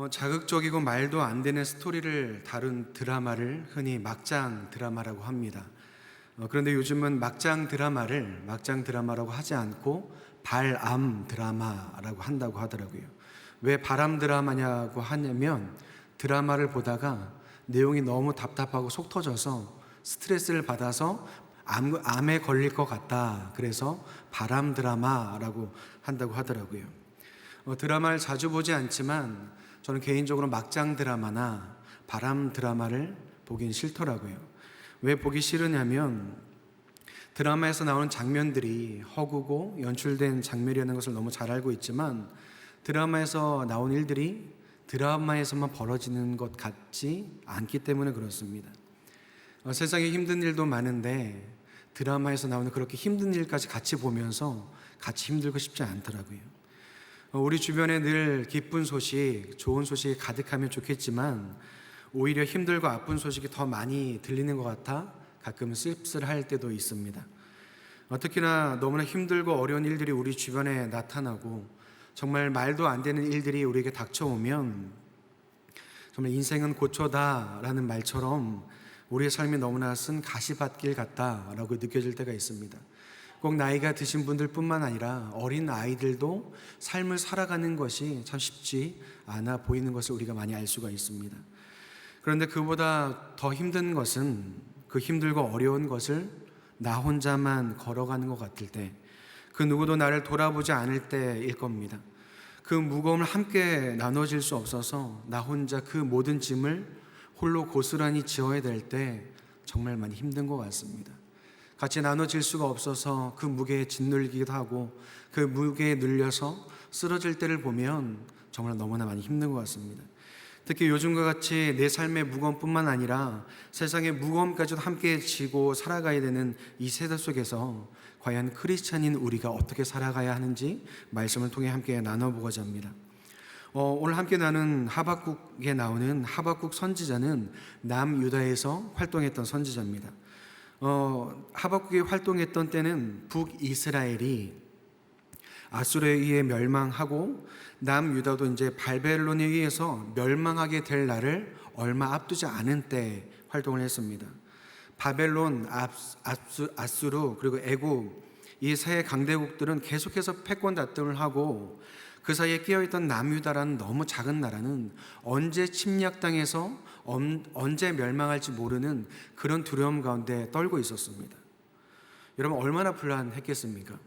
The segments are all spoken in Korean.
자극적이고 말도 안 되는 스토리를 다룬 드라마를 흔히 막장 드라마라고 합니다. 그런데 요즘은 막장 드라마를 막장 드라마라고 하지 않고 발암 드라마라고 한다고 하더라고요. 왜 발암 드라마냐고 하냐면 드라마를 보다가 내용이 너무 답답하고 속 터져서 스트레스를 받아서 암에 걸릴 것 같다. 그래서 발암 드라마라고 한다고 하더라고요. 드라마를 자주 보지 않지만 저는 개인적으로 막장 드라마나 바람 드라마를 보긴 싫더라고요. 왜 보기 싫으냐면 드라마에서 나오는 장면들이 허구고 연출된 장면이라는 것을 너무 잘 알고 있지만 드라마에서 나온 일들이 드라마에서만 벌어지는 것 같지 않기 때문에 그렇습니다. 세상에 힘든 일도 많은데 드라마에서 나오는 그렇게 힘든 일까지 같이 보면서 같이 힘들고 싶지 않더라고요. 우리 주변에 늘 기쁜 소식, 좋은 소식이 가득하면 좋겠지만 오히려 힘들고 아픈 소식이 더 많이 들리는 것 같아 가끔 씁쓸할 때도 있습니다. 특히나 너무나 힘들고 어려운 일들이 우리 주변에 나타나고 정말 말도 안 되는 일들이 우리에게 닥쳐오면 정말 인생은 고초다라는 말처럼 우리의 삶이 너무나 쓴 가시밭길 같다라고 느껴질 때가 있습니다. 꼭 나이가 드신 분들 뿐만 아니라 어린 아이들도 삶을 살아가는 것이 참 쉽지 않아 보이는 것을 우리가 많이 알 수가 있습니다. 그런데 그보다 더 힘든 것은 그 힘들고 어려운 것을 나 혼자만 걸어가는 것 같을 때, 그 누구도 나를 돌아보지 않을 때일 겁니다. 그 무거움을 함께 나눠질 수 없어서 나 혼자 그 모든 짐을 홀로 고스란히 지어야 될 때 정말 많이 힘든 것 같습니다. 같이 나눠질 수가 없어서 그 무게에 짓눌리기도 하고 그 무게에 눌려서 쓰러질 때를 보면 정말 너무나 많이 힘든 것 같습니다. 특히 요즘과 같이 내 삶의 무거움뿐만 아니라 세상의 무거움까지도 함께 지고 살아가야 되는 이 세대 속에서 과연 크리스찬인 우리가 어떻게 살아가야 하는지 말씀을 통해 함께 나눠보고자 합니다. 오늘 함께 나눈 하박국에 나오는 하박국 선지자는 남유다에서 활동했던 선지자입니다. 하박국이 활동했던 때는 북이스라엘이 아수르에 의해 멸망하고 남유다도 이제 바벨론에 의해서 멸망하게 될 날을 얼마 앞두지 않은 때 활동을 했습니다. 바벨론, 아수르 그리고 애굽 이 세 강대국들은 계속해서 패권 다툼을 하고 그 사이에 끼어있던 남유다라는 너무 작은 나라는 언제 침략당해서 언제 멸망할지 모르는 그런 두려움 가운데 떨고 있었습니다. 여러분 얼마나 불안했겠습니까?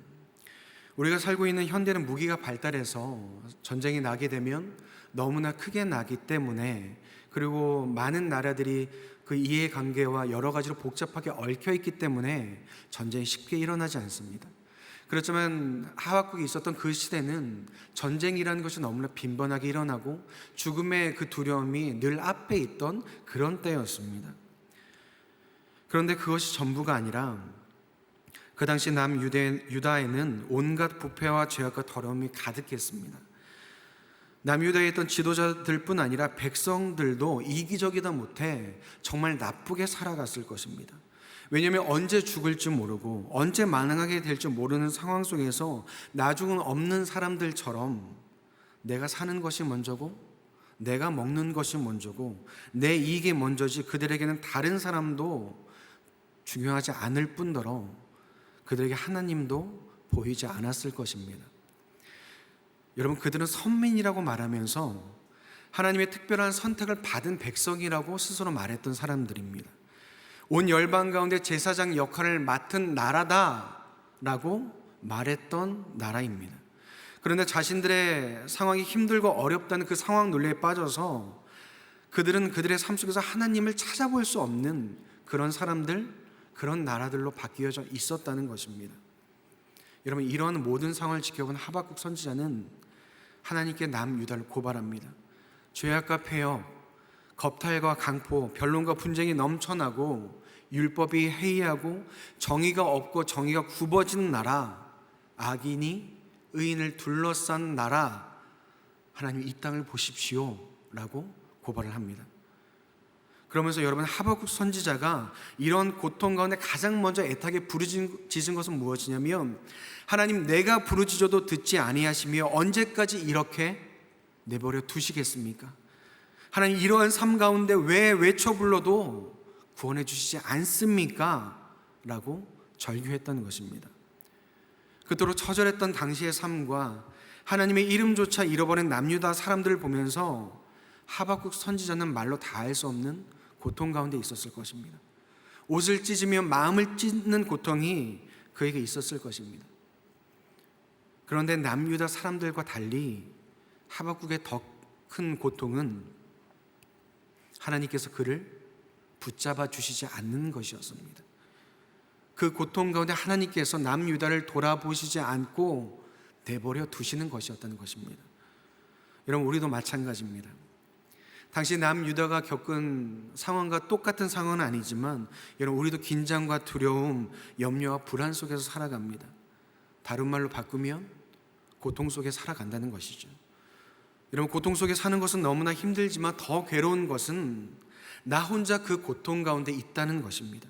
우리가 살고 있는 현대는 무기가 발달해서 전쟁이 나게 되면 너무나 크게 나기 때문에, 그리고 많은 나라들이 그 이해관계와 여러 가지로 복잡하게 얽혀 있기 때문에 전쟁이 쉽게 일어나지 않습니다. 그렇지만 하박국이 있었던 그 시대는 전쟁이라는 것이 너무나 빈번하게 일어나고 죽음의 그 두려움이 늘 앞에 있던 그런 때였습니다. 그런데 그것이 전부가 아니라 그 당시 남유다에는 온갖 부패와 죄악과 더러움이 가득했습니다. 남유다에 있던 지도자들뿐 아니라 백성들도 이기적이다 못해 정말 나쁘게 살아갔을 것입니다. 왜냐하면 언제 죽을지 모르고 언제 만행하게 될지 모르는 상황 속에서 나중은 없는 사람들처럼 내가 사는 것이 먼저고 내가 먹는 것이 먼저고 내 이익이 먼저지 그들에게는 다른 사람도 중요하지 않을 뿐더러 그들에게 하나님도 보이지 않았을 것입니다. 여러분, 그들은 선민이라고 말하면서 하나님의 특별한 선택을 받은 백성이라고 스스로 말했던 사람들입니다. 온 열방 가운데 제사장 역할을 맡은 나라다라고 말했던 나라입니다. 그런데 자신들의 상황이 힘들고 어렵다는 그 상황 논리에 빠져서 그들은 그들의 삶 속에서 하나님을 찾아볼 수 없는 그런 사람들, 그런 나라들로 바뀌어져 있었다는 것입니다. 여러분, 이런 모든 상황을 지켜본 하박국 선지자는 하나님께 남유다를 고발합니다. 죄악과 폐역, 겁탈과 강포, 변론과 분쟁이 넘쳐나고 율법이 해이하고 정의가 없고 정의가 굽어진 나라, 악인이 의인을 둘러싼 나라, 하나님 이 땅을 보십시오 라고 고발을 합니다. 그러면서 여러분, 하박국 선지자가 이런 고통 가운데 가장 먼저 애타게 부르짖은 것은 무엇이냐면, 하나님 내가 부르짖어도 듣지 아니하시며 언제까지 이렇게 내버려 두시겠습니까? 하나님, 이러한 삶 가운데 왜 외쳐 불러도 구원해 주시지 않습니까? 라고 절규했던 것입니다. 그토록 처절했던 당시의 삶과 하나님의 이름조차 잃어버린 남유다 사람들을 보면서 하박국 선지자는 말로 다할 수 없는 고통 가운데 있었을 것입니다. 옷을 찢으며 마음을 찢는 고통이 그에게 있었을 것입니다. 그런데 남유다 사람들과 달리 하박국의 더 큰 고통은 하나님께서 그를 붙잡아 주시지 않는 것이었습니다. 그 고통 가운데 하나님께서 남유다를 돌아보시지 않고 내버려 두시는 것이었다는 것입니다. 여러분, 우리도 마찬가지입니다. 당시 남유다가 겪은 상황과 똑같은 상황은 아니지만 여러분, 우리도 긴장과 두려움, 염려와 불안 속에서 살아갑니다. 다른 말로 바꾸면 고통 속에 살아간다는 것이죠. 여러분, 고통 속에 사는 것은 너무나 힘들지만 더 괴로운 것은 나 혼자 그 고통 가운데 있다는 것입니다.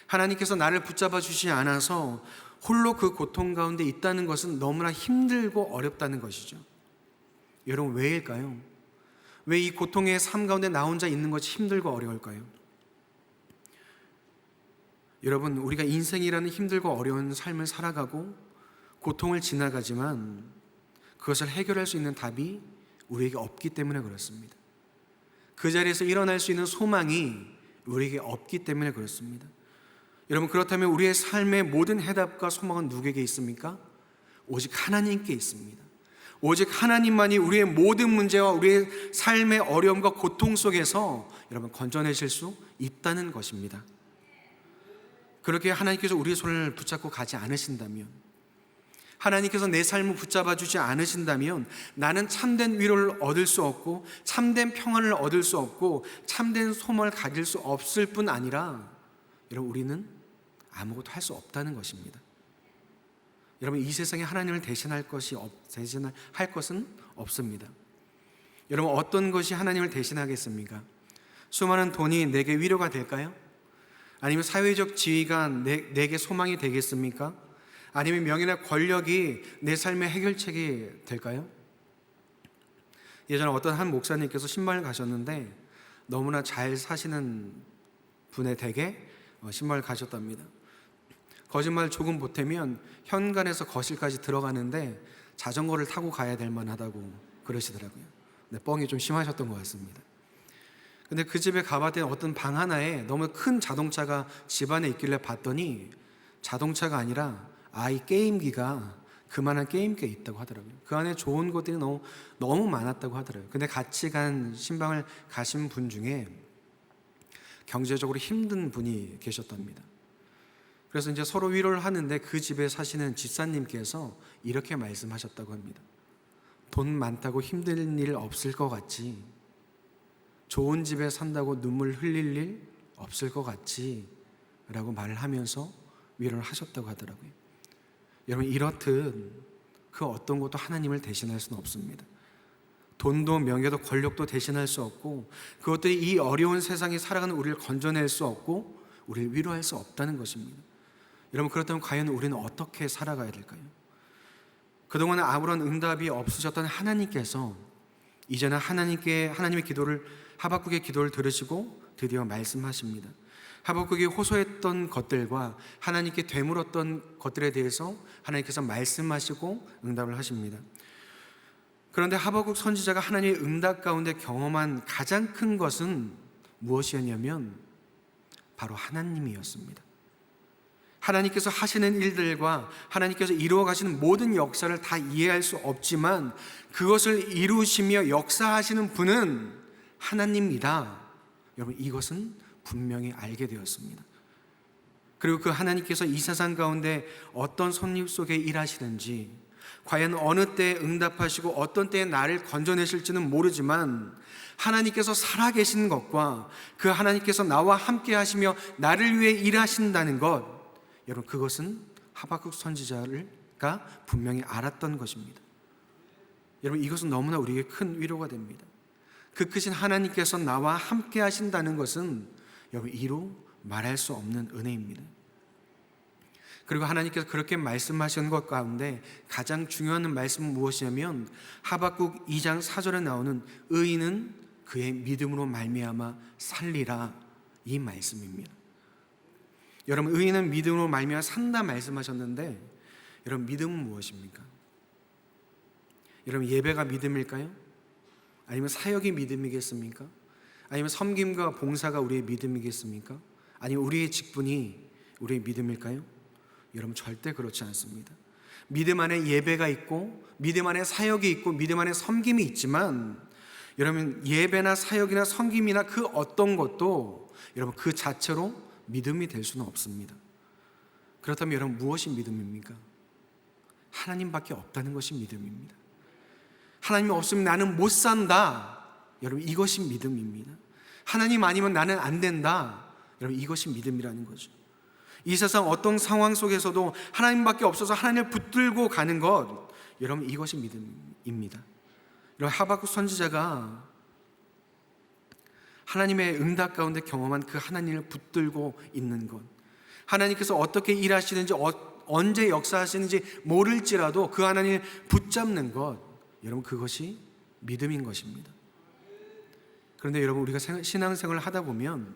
하나님께서 나를 붙잡아 주시지 않아서 홀로 그 고통 가운데 있다는 것은 너무나 힘들고 어렵다는 것이죠. 여러분, 왜일까요? 왜 이 고통의 삶 가운데 나 혼자 있는 것이 힘들고 어려울까요? 여러분, 우리가 인생이라는 힘들고 어려운 삶을 살아가고 고통을 지나가지만 그것을 해결할 수 있는 답이 우리에게 없기 때문에 그렇습니다. 그 자리에서 일어날 수 있는 소망이 우리에게 없기 때문에 그렇습니다. 여러분, 그렇다면 우리의 삶의 모든 해답과 소망은 누구에게 있습니까? 오직 하나님께 있습니다. 오직 하나님만이 우리의 모든 문제와 우리의 삶의 어려움과 고통 속에서 여러분 건져내실 수 있다는 것입니다. 그렇게 하나님께서 우리의 손을 붙잡고 가지 않으신다면, 하나님께서 내 삶을 붙잡아 주지 않으신다면 나는 참된 위로를 얻을 수 없고 참된 평안을 얻을 수 없고 참된 소망을 가질 수 없을 뿐 아니라 여러분, 우리는 아무것도 할 수 없다는 것입니다. 여러분, 이 세상에 하나님을 대신할 것은 없습니다. 여러분, 어떤 것이 하나님을 대신하겠습니까? 수많은 돈이 내게 위로가 될까요? 아니면 사회적 지위가 내게 소망이 되겠습니까? 아니면 명예나 권력이 내 삶의 해결책이 될까요? 예전에 어떤 한 목사님께서 신방을 가셨는데 너무나 잘 사시는 분의 댁에 신방을 가셨답니다. 거짓말 조금 보태면 현관에서 거실까지 들어가는데 자전거를 타고 가야 될 만하다고 그러시더라고요. 네, 뻥이 좀 심하셨던 것 같습니다. 근데 그 집에 가봤더니 어떤 방 하나에 너무 큰 자동차가 집안에 있길래 봤더니 자동차가 아니라 아이 게임기가, 그만한 게임기가 있다고 하더라고요. 그 안에 좋은 것들이 너무 많았다고 하더라고요. 근데 같이 간 신방을 가신 분 중에 경제적으로 힘든 분이 계셨답니다. 그래서 이제 서로 위로를 하는데 그 집에 사시는 집사님께서 이렇게 말씀하셨다고 합니다. 돈 많다고 힘든 일 없을 것 같지? 좋은 집에 산다고 눈물 흘릴 일 없을 것 같지? 라고 말을 하면서 위로를 하셨다고 하더라고요. 여러분, 이렇듯 그 어떤 것도 하나님을 대신할 수는 없습니다. 돈도 명예도 권력도 대신할 수 없고 그것들이 이 어려운 세상에 살아가는 우리를 건져낼 수 없고 우리를 위로할 수 없다는 것입니다. 여러분, 그렇다면 과연 우리는 어떻게 살아가야 될까요? 그동안 아무런 응답이 없으셨던 하나님께서 이제는 하나님의 하박국의 기도를 들으시고 드디어 말씀하십니다. 하박국이 호소했던 것들과 하나님께 되물었던 것들에 대해서 하나님께서 말씀하시고 응답을 하십니다. 그런데 하박국 선지자가 하나님의 응답 가운데 경험한 가장 큰 것은 무엇이었냐면 바로 하나님이었습니다. 하나님께서 하시는 일들과 하나님께서 이루어 가시는 모든 역사를 다 이해할 수 없지만 그것을 이루시며 역사하시는 분은 하나님이다. 여러분, 이것은 분명히 알게 되었습니다. 그리고 그 하나님께서 이 세상 가운데 어떤 손님 속에 일하시는지, 과연 어느 때에 응답하시고 어떤 때에 나를 건져내실지는 모르지만 하나님께서 살아계신 것과 그 하나님께서 나와 함께 하시며 나를 위해 일하신다는 것, 여러분, 그것은 하박국 선지자가 분명히 알았던 것입니다. 여러분, 이것은 너무나 우리에게 큰 위로가 됩니다. 그 크신 하나님께서 나와 함께 하신다는 것은 여러분, 이루 말할 수 없는 은혜입니다. 그리고 하나님께서 그렇게 말씀하신 것 가운데 가장 중요한 말씀은 무엇이냐면 하박국 2장 4절에 나오는 의인은 그의 믿음으로 말미암아 살리라, 이 말씀입니다. 여러분, 의인은 믿음으로 말미암아 산다 말씀하셨는데, 여러분, 믿음은 무엇입니까? 여러분, 예배가 믿음일까요? 아니면 사역이 믿음이겠습니까? 아니면 섬김과 봉사가 우리의 믿음이겠습니까? 아니면 우리의 직분이 우리의 믿음일까요? 여러분, 절대 그렇지 않습니다. 믿음 안에 예배가 있고, 믿음 안에 사역이 있고, 믿음 안에 섬김이 있지만, 여러분, 예배나 사역이나 섬김이나 그 어떤 것도 여러분 그 자체로 믿음이 될 수는 없습니다. 그렇다면 여러분, 무엇이 믿음입니까? 하나님밖에 없다는 것이 믿음입니다. 하나님이 없으면 나는 못 산다, 여러분, 이것이 믿음입니다. 하나님 아니면 나는 안 된다, 여러분, 이것이 믿음이라는 거죠. 이 세상 어떤 상황 속에서도 하나님밖에 없어서 하나님을 붙들고 가는 것, 여러분, 이것이 믿음입니다. 여러분, 하박국 선지자가 하나님의 응답 가운데 경험한 그 하나님을 붙들고 있는 것, 하나님께서 어떻게 일하시는지 언제 역사하시는지 모를지라도 그 하나님을 붙잡는 것, 여러분, 그것이 믿음인 것입니다. 그런데 여러분, 우리가 신앙생활을 하다 보면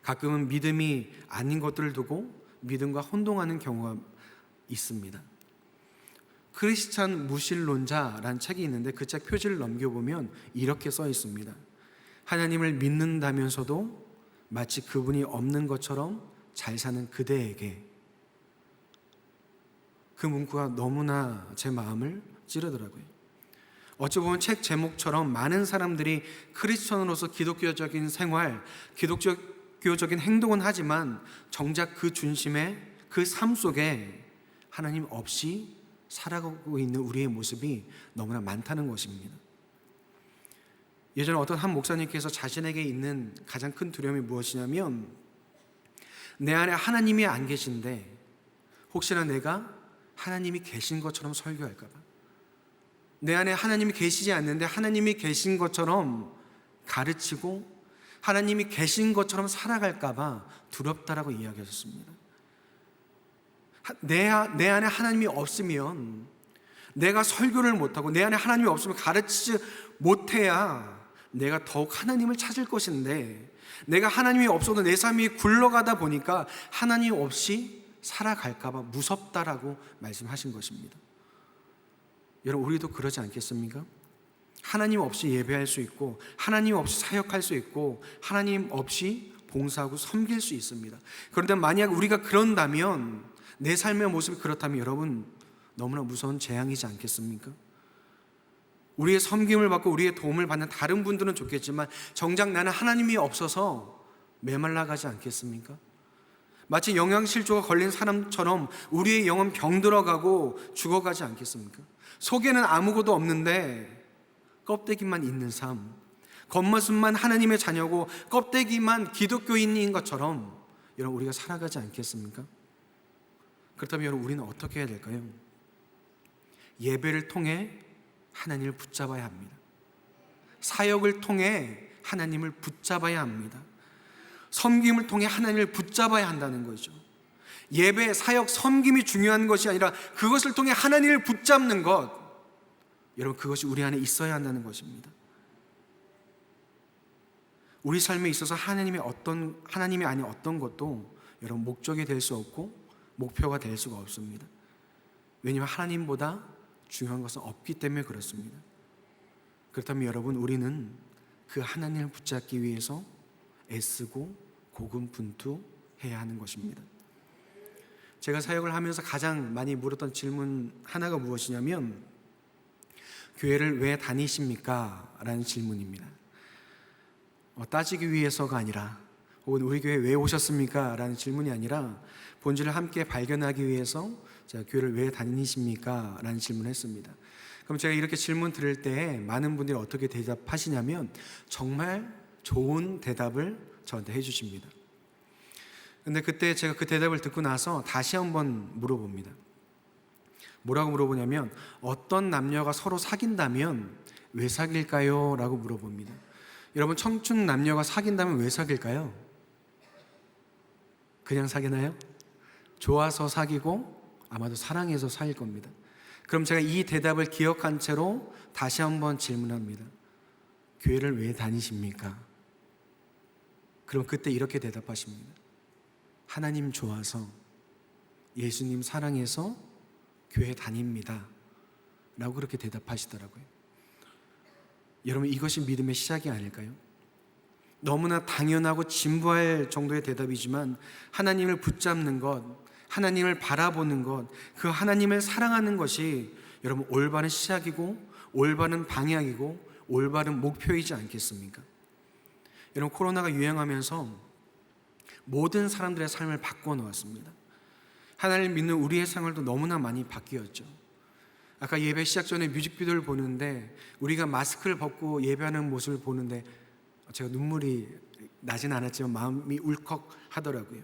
가끔은 믿음이 아닌 것들을 두고 믿음과 혼동하는 경우가 있습니다. 크리스찬 무신론자라는 책이 있는데 그 책 표지를 넘겨보면 이렇게 써 있습니다. 하나님을 믿는다면서도 마치 그분이 없는 것처럼 잘 사는 그대에게. 그 문구가 너무나 제 마음을 찌르더라고요. 어찌 보면 책 제목처럼 많은 사람들이 크리스천으로서 기독교적인 생활, 기독교적인 행동은 하지만 정작 그 중심에, 그 삶 속에 하나님 없이 살아가고 있는 우리의 모습이 너무나 많다는 것입니다. 예전에 어떤 한 목사님께서 자신에게 있는 가장 큰 두려움이 무엇이냐면, 내 안에 하나님이 안 계신데 혹시나 내가 하나님이 계신 것처럼 설교할까 봐, 내 안에 하나님이 계시지 않는데 하나님이 계신 것처럼 가르치고 하나님이 계신 것처럼 살아갈까 봐 두렵다라고 이야기하셨습니다. 내 안에 하나님이 없으면, 내가 설교를 못하고 내 안에 하나님이 없으면 가르치지 못해야 내가 더욱 하나님을 찾을 것인데, 내가 하나님이 없어도 내 삶이 굴러가다 보니까 하나님 없이 살아갈까 봐 무섭다라고 말씀하신 것입니다. 여러분, 우리도 그러지 않겠습니까? 하나님 없이 예배할 수 있고, 하나님 없이 사역할 수 있고, 하나님 없이 봉사하고 섬길 수 있습니다. 그런데 만약 우리가 그런다면, 내 삶의 모습이 그렇다면 여러분, 너무나 무서운 재앙이지 않겠습니까? 우리의 섬김을 받고 우리의 도움을 받는 다른 분들은 좋겠지만 정작 나는 하나님이 없어서 메말라가지 않겠습니까? 마치 영양실조가 걸린 사람처럼 우리의 영은 병들어가고 죽어가지 않겠습니까? 속에는 아무것도 없는데 껍데기만 있는 삶, 겉모습만 하나님의 자녀고 껍데기만 기독교인인 것처럼 여러분, 우리가 살아가지 않겠습니까? 그렇다면 여러분, 우리는 어떻게 해야 될까요? 예배를 통해 하나님을 붙잡아야 합니다. 사역을 통해 하나님을 붙잡아야 합니다. 섬김을 통해 하나님을 붙잡아야 한다는 거죠. 예배, 사역, 섬김이 중요한 것이 아니라 그것을 통해 하나님을 붙잡는 것, 여러분, 그것이 우리 안에 있어야 한다는 것입니다. 우리 삶에 있어서 하나님이 아닌 어떤 것도 여러분 목적이 될 수 없고 목표가 될 수가 없습니다. 왜냐하면 하나님보다 중요한 것은 없기 때문에 그렇습니다. 그렇다면 여러분, 우리는 그 하나님을 붙잡기 위해서 애쓰고 고군분투해야 하는 것입니다. 제가 사역을 하면서 가장 많이 물었던 질문 하나가 무엇이냐면, 교회를 왜 다니십니까? 라는 질문입니다. 따지기 위해서가 아니라, 혹은 우리 교회 왜 오셨습니까? 라는 질문이 아니라 본질을 함께 발견하기 위해서 제가 교회를 왜 다니십니까? 라는 질문을 했습니다. 그럼 제가 이렇게 질문 드릴 때 많은 분들이 어떻게 대답하시냐면 정말 좋은 대답을 저한테 해주십니다. 근데 그때 제가 그 대답을 듣고 나서 다시 한번 물어봅니다. 뭐라고 물어보냐면, 어떤 남녀가 서로 사귄다면 왜 사귈까요? 라고 물어봅니다. 여러분, 청춘 남녀가 사귄다면 왜 사귈까요? 그냥 사귀나요? 좋아서 사귀고 아마도 사랑해서 사귈 겁니다. 그럼 제가 이 대답을 기억한 채로 다시 한번 질문합니다. 교회를 왜 다니십니까? 그럼 그때 이렇게 대답하십니다. 하나님 좋아서, 예수님 사랑해서 교회 다닙니다 라고 그렇게 대답하시더라고요. 여러분, 이것이 믿음의 시작이 아닐까요? 너무나 당연하고 진부할 정도의 대답이지만 하나님을 붙잡는 것, 하나님을 바라보는 것, 그 하나님을 사랑하는 것이 여러분 올바른 시작이고 올바른 방향이고 올바른 목표이지 않겠습니까? 여러분, 코로나가 유행하면서 모든 사람들의 삶을 바꿔놓았습니다. 하나님을 믿는 우리의 생활도 너무나 많이 바뀌었죠. 아까 예배 시작 전에 뮤직비디오를 보는데 우리가 마스크를 벗고 예배하는 모습을 보는데 제가 눈물이 나진 않았지만 마음이 울컥하더라고요.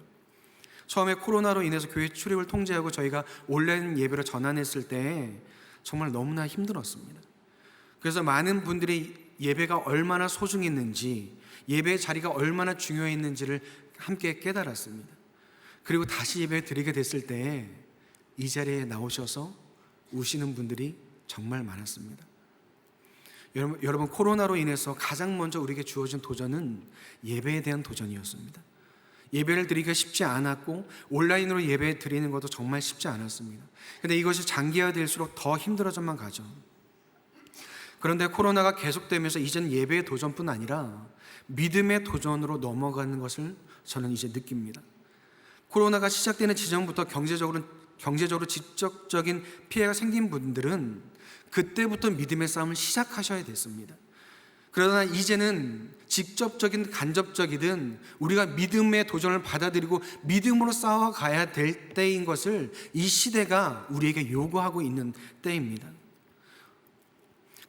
처음에 코로나로 인해서 교회 출입을 통제하고 저희가 온라인 예배로 전환했을 때 정말 너무나 힘들었습니다. 그래서 많은 분들이 예배가 얼마나 소중했는지, 예배의 자리가 얼마나 중요했는지를 함께 깨달았습니다. 그리고 다시 예배 드리게 됐을 때 이 자리에 나오셔서 우시는 분들이 정말 많았습니다. 여러분, 코로나로 인해서 가장 먼저 우리에게 주어진 도전은 예배에 대한 도전이었습니다. 예배를 드리기가 쉽지 않았고 온라인으로 예배 드리는 것도 정말 쉽지 않았습니다. 그런데 이것이 장기화될수록 더 힘들어져만 가죠. 그런데 코로나가 계속되면서 이젠 예배의 도전뿐 아니라 믿음의 도전으로 넘어가는 것을 저는 이제 느낍니다. 코로나가 시작되는 지점부터 경제적으로 직접적인 피해가 생긴 분들은 그때부터 믿음의 싸움을 시작하셔야 됐습니다. 그러나 이제는 직접적인 간접적이든 우리가 믿음의 도전을 받아들이고 믿음으로 싸워가야 될 때인 것을 이 시대가 우리에게 요구하고 있는 때입니다.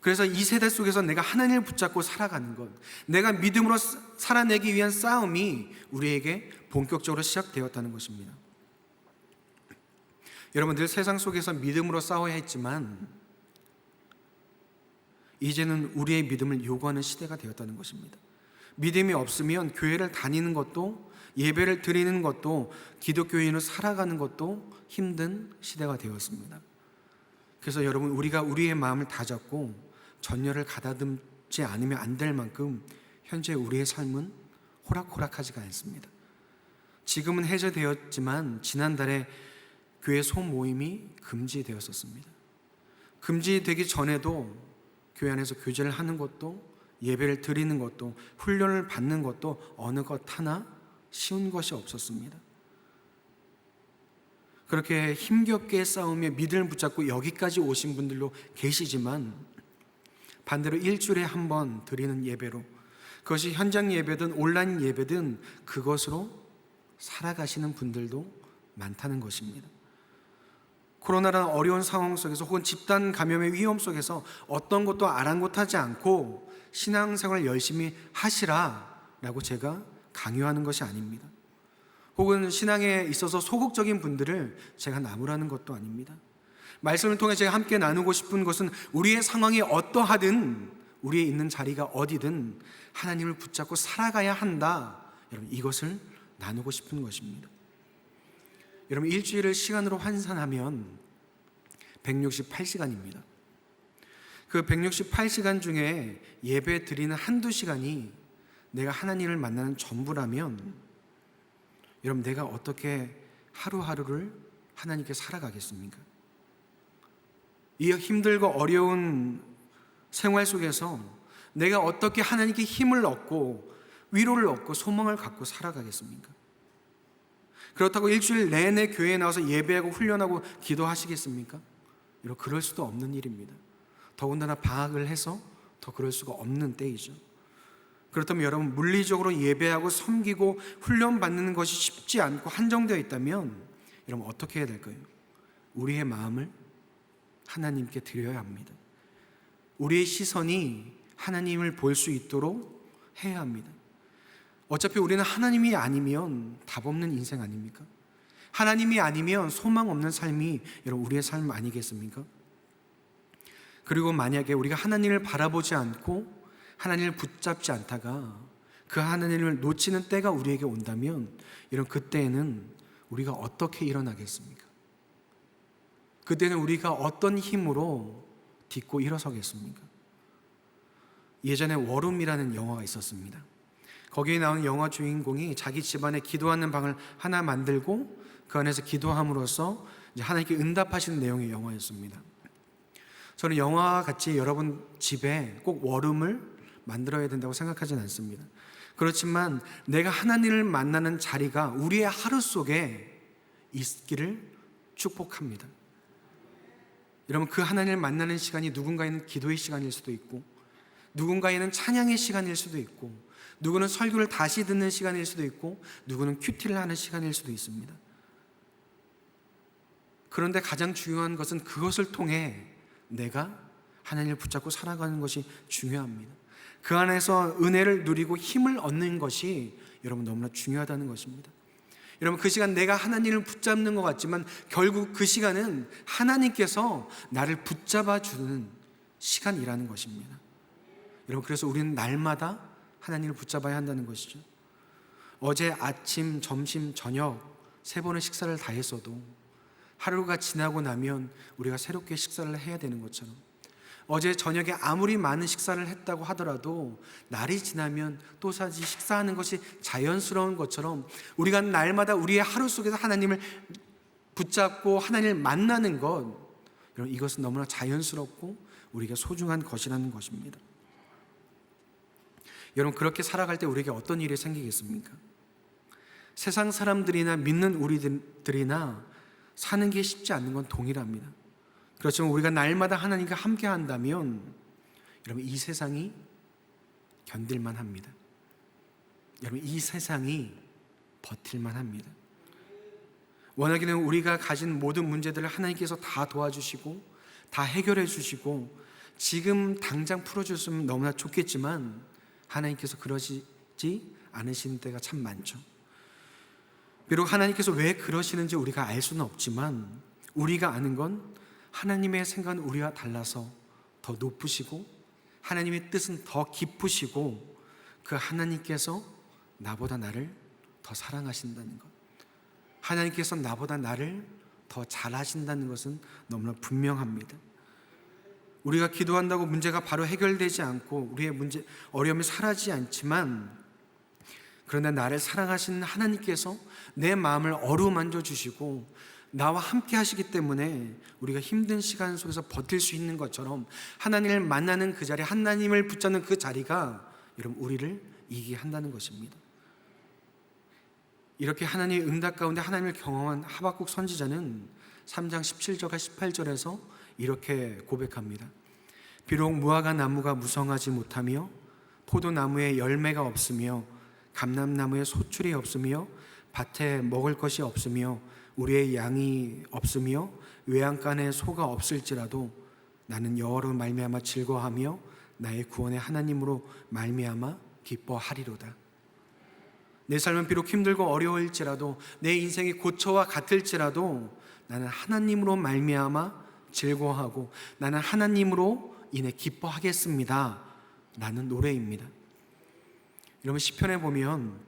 그래서 이 세대 속에서 내가 하나님을 붙잡고 살아가는 것, 내가 믿음으로 살아내기 위한 싸움이 우리에게 본격적으로 시작되었다는 것입니다. 여러분들, 세상 속에서 믿음으로 싸워야 했지만 이제는 우리의 믿음을 요구하는 시대가 되었다는 것입니다. 믿음이 없으면 교회를 다니는 것도, 예배를 드리는 것도, 기독교인으로 살아가는 것도 힘든 시대가 되었습니다. 그래서 여러분, 우리가 우리의 마음을 다잡고 전열을 가다듬지 않으면 안 될 만큼 현재 우리의 삶은 호락호락하지가 않습니다. 지금은 해제되었지만 지난달에 교회 소모임이 금지되었었습니다. 금지되기 전에도 교회 안에서 교제를 하는 것도, 예배를 드리는 것도, 훈련을 받는 것도 어느 것 하나 쉬운 것이 없었습니다. 그렇게 힘겹게 싸우며 믿음을 붙잡고 여기까지 오신 분들도 계시지만 반대로 일주일에 한 번 드리는 예배로, 그것이 현장 예배든 온라인 예배든 그것으로 살아가시는 분들도 많다는 것입니다. 코로나라는 어려운 상황 속에서 혹은 집단 감염의 위험 속에서 어떤 것도 아랑곳하지 않고 신앙생활을 열심히 하시라라고 제가 강요하는 것이 아닙니다. 혹은 신앙에 있어서 소극적인 분들을 제가 나무라는 것도 아닙니다. 말씀을 통해 제가 함께 나누고 싶은 것은 우리의 상황이 어떠하든, 우리의 있는 자리가 어디든 하나님을 붙잡고 살아가야 한다. 여러분, 이것을 나누고 싶은 것입니다. 여러분, 일주일을 시간으로 환산하면 168시간입니다. 그 168시간 중에 예배 드리는 한두 시간이 내가 하나님을 만나는 전부라면 여러분, 내가 어떻게 하루하루를 하나님께 살아가겠습니까? 이 힘들고 어려운 생활 속에서 내가 어떻게 하나님께 힘을 얻고 위로를 얻고 소망을 갖고 살아가겠습니까? 그렇다고 일주일 내내 교회에 나와서 예배하고 훈련하고 기도하시겠습니까? 여러분, 그럴 수도 없는 일입니다. 더군다나 방학을 해서 더 그럴 수가 없는 때이죠. 그렇다면 여러분, 물리적으로 예배하고 섬기고 훈련받는 것이 쉽지 않고 한정되어 있다면 여러분, 어떻게 해야 될까요? 우리의 마음을 하나님께 드려야 합니다. 우리의 시선이 하나님을 볼 수 있도록 해야 합니다. 어차피 우리는 하나님이 아니면 답 없는 인생 아닙니까? 하나님이 아니면 소망 없는 삶이 여러분 우리의 삶 아니겠습니까? 그리고 만약에 우리가 하나님을 바라보지 않고 하나님을 붙잡지 않다가 그 하나님을 놓치는 때가 우리에게 온다면 여러분, 그때에는 우리가 어떻게 일어나겠습니까? 그때는 우리가 어떤 힘으로 딛고 일어서겠습니까? 예전에 워룸이라는 영화가 있었습니다. 거기에 나오는 영화 주인공이 자기 집안에 기도하는 방을 하나 만들고 그 안에서 기도함으로써 이제 하나님께 응답하시는 내용의 영화였습니다. 저는 영화와 같이 여러분 집에 꼭 워룸을 만들어야 된다고 생각하진 않습니다. 그렇지만 내가 하나님을 만나는 자리가 우리의 하루 속에 있기를 축복합니다. 여러분, 그 하나님을 만나는 시간이 누군가에는 기도의 시간일 수도 있고, 누군가에는 찬양의 시간일 수도 있고, 누구는 설교를 다시 듣는 시간일 수도 있고, 누구는 큐티를 하는 시간일 수도 있습니다. 그런데 가장 중요한 것은 그것을 통해 내가 하나님을 붙잡고 살아가는 것이 중요합니다. 그 안에서 은혜를 누리고 힘을 얻는 것이 여러분 너무나 중요하다는 것입니다. 여러분, 그 시간 내가 하나님을 붙잡는 것 같지만 결국 그 시간은 하나님께서 나를 붙잡아 주는 시간이라는 것입니다. 여러분, 그래서 우리는 날마다 하나님을 붙잡아야 한다는 것이죠. 어제 아침, 점심, 저녁 3번의 식사를 다 했어도 하루가 지나고 나면 우리가 새롭게 식사를 해야 되는 것처럼, 어제 저녁에 아무리 많은 식사를 했다고 하더라도 날이 지나면 또 다시 식사하는 것이 자연스러운 것처럼 우리가 날마다 우리의 하루 속에서 하나님을 붙잡고 하나님을 만나는 것, 여러분, 이것은 너무나 자연스럽고 우리가 소중한 것이라는 것입니다. 여러분, 그렇게 살아갈 때 우리에게 어떤 일이 생기겠습니까? 세상 사람들이나 믿는 우리들이나 사는 게 쉽지 않는 건 동일합니다. 그렇지만 우리가 날마다 하나님과 함께 한다면 여러분, 이 세상이 견딜만 합니다. 여러분, 이 세상이 버틸만 합니다. 워낙에는 우리가 가진 모든 문제들을 하나님께서 다 도와주시고 다 해결해 주시고 지금 당장 풀어줬으면 너무나 좋겠지만 하나님께서 그러시지 않으시는 때가 참 많죠. 비록 하나님께서 왜 그러시는지 우리가 알 수는 없지만 우리가 아는 건 하나님의 생각은 우리와 달라서 더 높으시고 하나님의 뜻은 더 깊으시고 그 하나님께서 나보다 나를 더 사랑하신다는 것, 하나님께서 나보다 나를 더 잘하신다는 것은 너무나 분명합니다. 우리가 기도한다고 문제가 바로 해결되지 않고 우리의 어려움이 사라지지 않지만, 그러나 나를 사랑하시는 하나님께서 내 마음을 어루만져 주시고 나와 함께 하시기 때문에 우리가 힘든 시간 속에서 버틸 수 있는 것처럼 하나님을 만나는 그 자리, 하나님을 붙잡는 그 자리가 여러분 우리를 이기게 한다는 것입니다. 이렇게 하나님의 응답 가운데 하나님을 경험한 하박국 선지자는 3장 17절과 18절에서 이렇게 고백합니다. 비록 무화과 나무가 무성하지 못하며 포도나무에 열매가 없으며 감람나무에 소출이 없으며 밭에 먹을 것이 없으며 우리의 양이 없으며 외양간에 소가 없을지라도 나는 여호와로 말미암아 즐거워하며 나의 구원의 하나님으로 말미암아 기뻐하리로다. 내 삶은 비록 힘들고 어려울지라도 내 인생이 고초와 같을지라도 나는 하나님으로 말미암아 즐거워하고 나는 하나님으로 인해 기뻐하겠습니다 라는 노래입니다. 여러분, 시편에 보면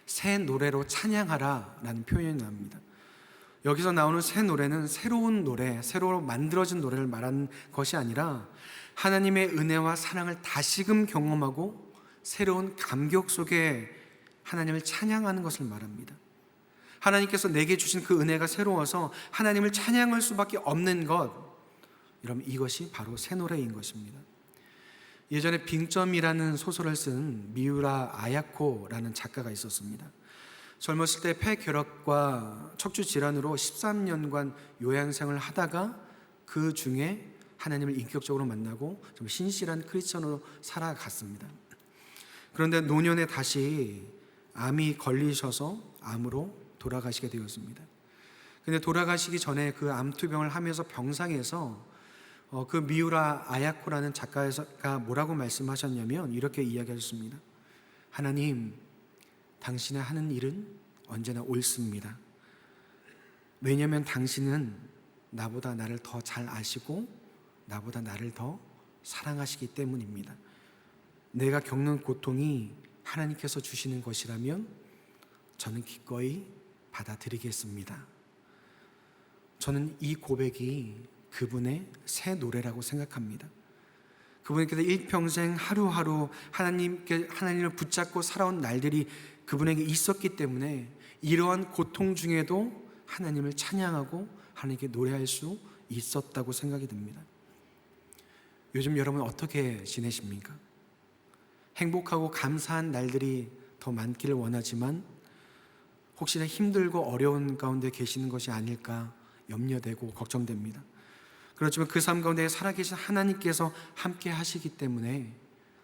새 노래로 찬양하라 라는 표현이 나옵니다. 여기서 나오는 새 노래는 새로운 노래, 새로 만들어진 노래를 말하는 것이 아니라 하나님의 은혜와 사랑을 다시금 경험하고 새로운 감격 속에 하나님을 찬양하는 것을 말합니다. 하나님께서 내게 주신 그 은혜가 새로워서 하나님을 찬양할 수밖에 없는 것, 여러분, 이것이 바로 새 노래인 것입니다. 예전에 빙점이라는 소설을 쓴 미우라 아야코라는 작가가 있었습니다. 젊었을 때 폐결핵과 척추 질환으로 13년간 요양생을 하다가 그 중에 하나님을 인격적으로 만나고 좀 신실한 크리스천으로 살아갔습니다. 그런데 노년에 다시 암이 걸리셔서 암으로 돌아가시게 되었습니다. 근데 돌아가시기 전에 그 암투병을 하면서 병상에서 그 미우라 아야코라는 작가가 뭐라고 말씀하셨냐면 이렇게 이야기하셨습니다. 하나님, 당신의 하는 일은 언제나 옳습니다. 왜냐하면 당신은 나보다 나를 더 잘 아시고 나보다 나를 더 사랑하시기 때문입니다. 내가 겪는 고통이 하나님께서 주시는 것이라면 저는 기꺼이 받아들이겠습니다. 저는 이 고백이 그분의 새 노래라고 생각합니다. 그분께서 일평생 하루하루 하나님을 붙잡고 살아온 날들이 그분에게 있었기 때문에 이러한 고통 중에도 하나님을 찬양하고 하나님께 노래할 수 있었다고 생각이 듭니다. 요즘 여러분 어떻게 지내십니까? 행복하고 감사한 날들이 더 많기를 원하지만 혹시나 힘들고 어려운 가운데 계시는 것이 아닐까 염려되고 걱정됩니다. 그렇지만 그 삶 가운데 살아계신 하나님께서 함께 하시기 때문에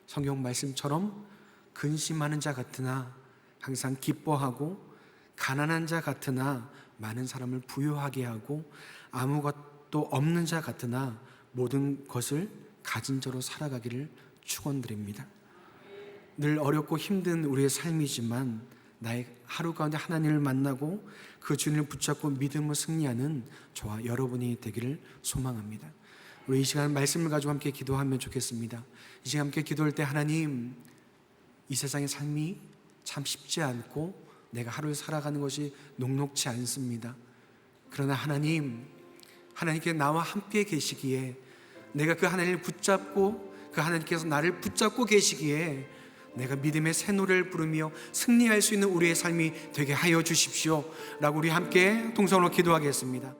성경 말씀처럼 근심하는 자 같으나 항상 기뻐하고 가난한 자 같으나 많은 사람을 부유하게 하고 아무것도 없는 자 같으나 모든 것을 가진 자로 살아가기를 축원드립니다. 늘 어렵고 힘든 우리의 삶이지만 나의 하루 가운데 하나님을 만나고 그 주님을 붙잡고 믿음으로 승리하는 저와 여러분이 되기를 소망합니다. 우리 이 시간 말씀을 가지고 함께 기도하면 좋겠습니다. 이 시간 함께 기도할 때 하나님, 이 세상의 삶이 참 쉽지 않고 내가 하루를 살아가는 것이 녹록지 않습니다. 그러나 하나님께 나와 함께 계시기에 내가 그 하나님을 붙잡고 그 하나님께서 나를 붙잡고 계시기에 내가 믿음의 새 노래를 부르며 승리할 수 있는 우리의 삶이 되게 하여 주십시오 라고 우리 함께 동성으로 기도하겠습니다.